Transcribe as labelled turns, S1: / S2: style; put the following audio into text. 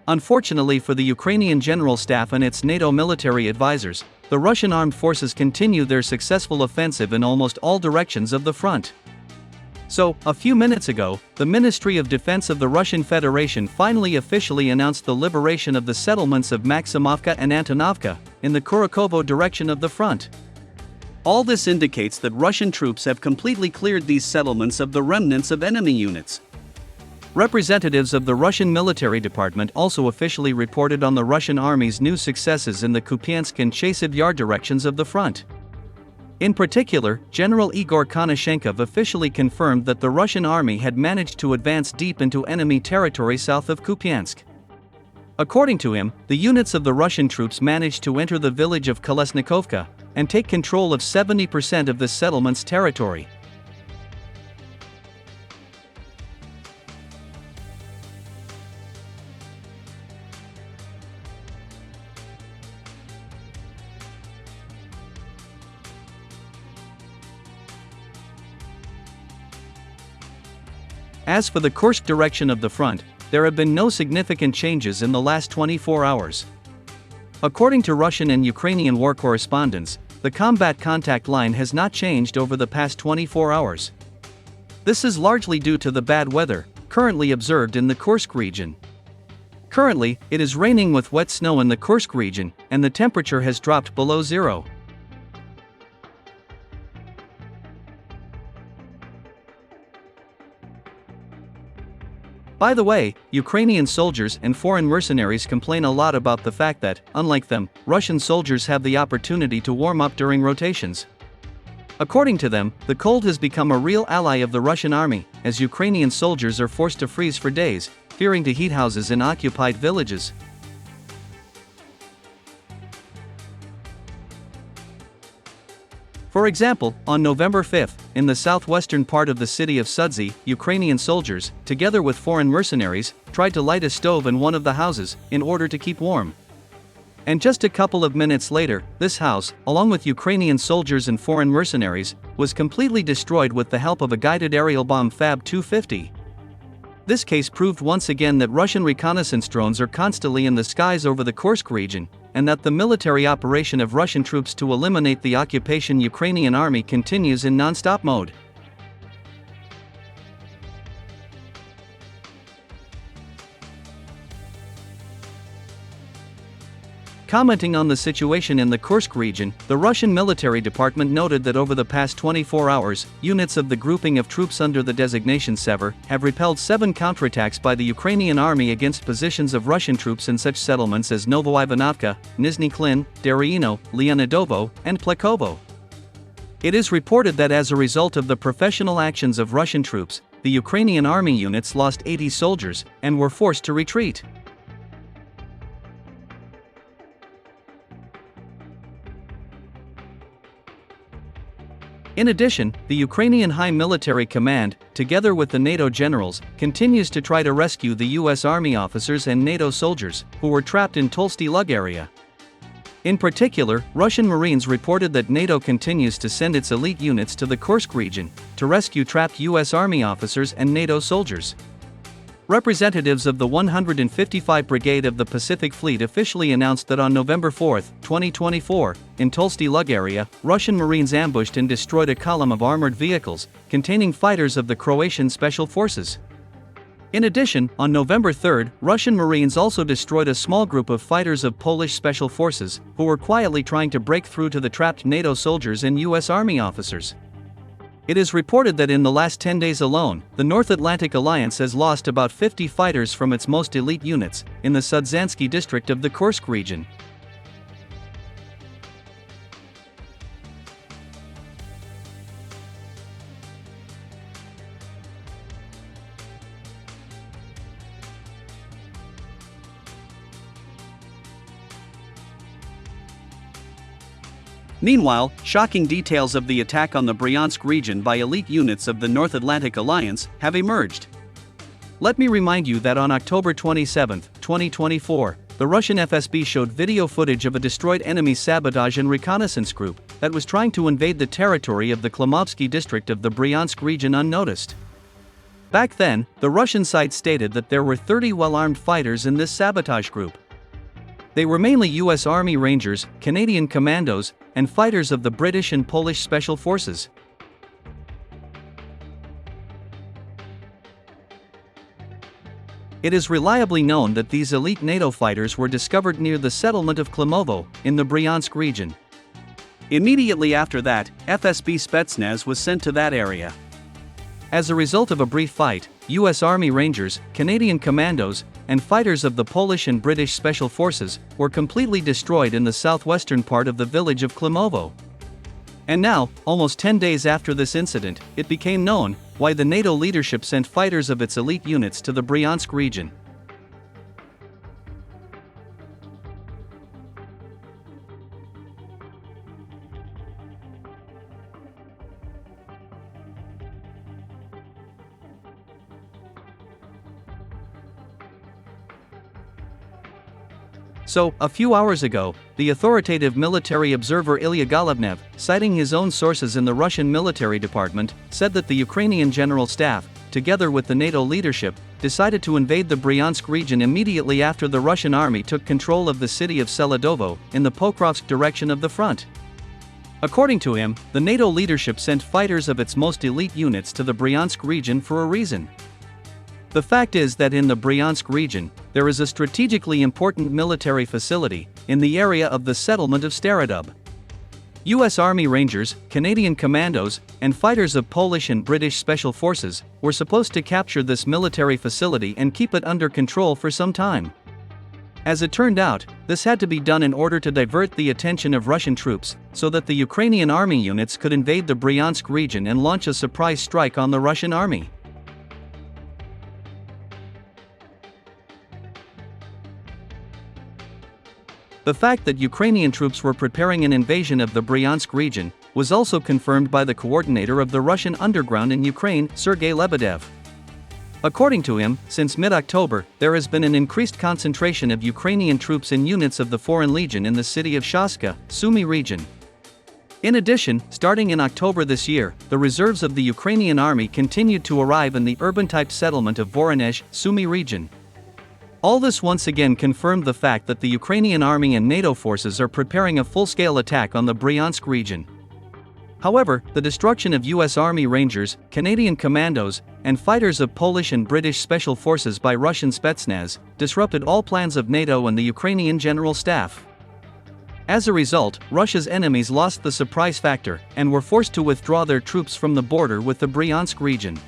S1: Unfortunately for the Ukrainian General Staff and its NATO military advisors, the Russian armed forces continue their successful offensive in almost all directions of the front. So, a few minutes ago, the Ministry of Defense of the Russian Federation finally officially announced the liberation of the settlements of Maksimovka and Antonovka, in the Kurakhovo direction of the front. All this indicates that Russian troops have completely cleared these settlements of the remnants of enemy units. Representatives of the Russian military department also officially reported on the Russian army's new successes in the Kupyansk and Chasiv Yar directions of the front. In particular, General Igor Konashenkov officially confirmed that the Russian army had managed to advance deep into enemy territory south of Kupyansk. According to him, the units of the Russian troops managed to enter the village of Kolesnikovka and take control of 70% of the settlement's territory. As for the Kursk direction of the front, there have been no significant changes in the last 24 hours. According to Russian and Ukrainian war correspondents, the combat contact line has not changed over the past 24 hours. This is largely due to the bad weather currently observed in the Kursk region. Currently, it is raining with wet snow in the Kursk region, and the temperature has dropped below zero. By the way, Ukrainian soldiers and foreign mercenaries complain a lot about the fact that, unlike them, Russian soldiers have the opportunity to warm up during rotations. According to them, the cold has become a real ally of the Russian army, as Ukrainian soldiers are forced to freeze for days, fearing to heat houses in occupied villages. For example, on November 5, in the southwestern part of the city of Sudzha, Ukrainian soldiers, together with foreign mercenaries, tried to light a stove in one of the houses, in order to keep warm. And just a couple of minutes later, this house, along with Ukrainian soldiers and foreign mercenaries, was completely destroyed with the help of a guided aerial bomb FAB 250. This case proved once again that Russian reconnaissance drones are constantly in the skies over the Kursk region, and that the military operation of Russian troops to eliminate the occupation Ukrainian army continues in non-stop mode. Commenting on the situation in the Kursk region, the Russian military department noted that over the past 24 hours, units of the grouping of troops under the designation Sever have repelled 7 counterattacks by the Ukrainian army against positions of Russian troops in such settlements as Novoivanovka, Nizhny Klin, Daryino, Leonidovo, and Plekovo. It is reported that as a result of the professional actions of Russian troops, the Ukrainian army units lost 80 soldiers and were forced to retreat. In addition, the Ukrainian High Military Command, together with the NATO generals, continues to try to rescue the US Army officers and NATO soldiers, who were trapped in Tolsty Lug area. In particular, Russian Marines reported that NATO continues to send its elite units to the Kursk region, to rescue trapped US Army officers and NATO soldiers. Representatives of the 155 Brigade of the Pacific Fleet officially announced that on November 4, 2024, in Tolsty Lug area, Russian Marines ambushed and destroyed a column of armored vehicles, containing fighters of the Croatian Special Forces. In addition, on November 3, Russian Marines also destroyed a small group of fighters of Polish Special Forces, who were quietly trying to break through to the trapped NATO soldiers and US Army officers. It is reported that in the last 10 days alone, the North Atlantic Alliance has lost about 50 fighters from its most elite units, in the Sudzansky district of the Kursk region. Meanwhile, shocking details of the attack on the Briansk region by elite units of the North Atlantic Alliance have emerged. Let me remind you that on October 27, 2024, the Russian FSB showed video footage of a destroyed enemy sabotage and reconnaissance group that was trying to invade the territory of the Klimovsky district of the Bryansk region unnoticed. Back then, the Russian side stated that there were 30 well-armed fighters in this sabotage group. They were mainly US Army Rangers, Canadian Commandos, and fighters of the British and Polish Special Forces. It is reliably known that these elite NATO fighters were discovered near the settlement of Kurakhovo, in the Bryansk region. Immediately after that, FSB SPETSNAZ was sent to that area. As a result of a brief fight, US Army Rangers, Canadian Commandos, and fighters of the Polish and British Special Forces were completely destroyed in the southwestern part of the village of Kurakhovo. And now, almost 10 days after this incident, it became known why the NATO leadership sent fighters of its elite units to the Briansk region. So, a few hours ago, the authoritative military observer Ilya Golubnev, citing his own sources in the Russian military department, said that the Ukrainian General Staff, together with the NATO leadership, decided to invade the Bryansk region immediately after the Russian army took control of the city of Seladovo, in the Pokrovsk direction of the front. According to him, the NATO leadership sent fighters of its most elite units to the Bryansk region for a reason. The fact is that in the Bryansk region, there is a strategically important military facility, in the area of the settlement of Starodub. US Army Rangers, Canadian Commandos, and fighters of Polish and British Special Forces were supposed to capture this military facility and keep it under control for some time. As it turned out, this had to be done in order to divert the attention of Russian troops, so that the Ukrainian army units could invade the Bryansk region and launch a surprise strike on the Russian army. The fact that Ukrainian troops were preparing an invasion of the Bryansk region was also confirmed by the coordinator of the Russian underground in Ukraine, Sergei Lebedev. According to him, since mid-October, there has been an increased concentration of Ukrainian troops in units of the Foreign Legion in the city of Shaska, Sumy region. In addition, starting in October this year, the reserves of the Ukrainian army continued to arrive in the urban-type settlement of Voronezh, Sumy region. All this once again confirmed the fact that the Ukrainian army and NATO forces are preparing a full-scale attack on the Bryansk region. However, the destruction of US Army Rangers, Canadian Commandos, and fighters of Polish and British Special Forces by Russian Spetsnaz disrupted all plans of NATO and the Ukrainian General Staff. As a result, Russia's enemies lost the surprise factor and were forced to withdraw their troops from the border with the Bryansk region.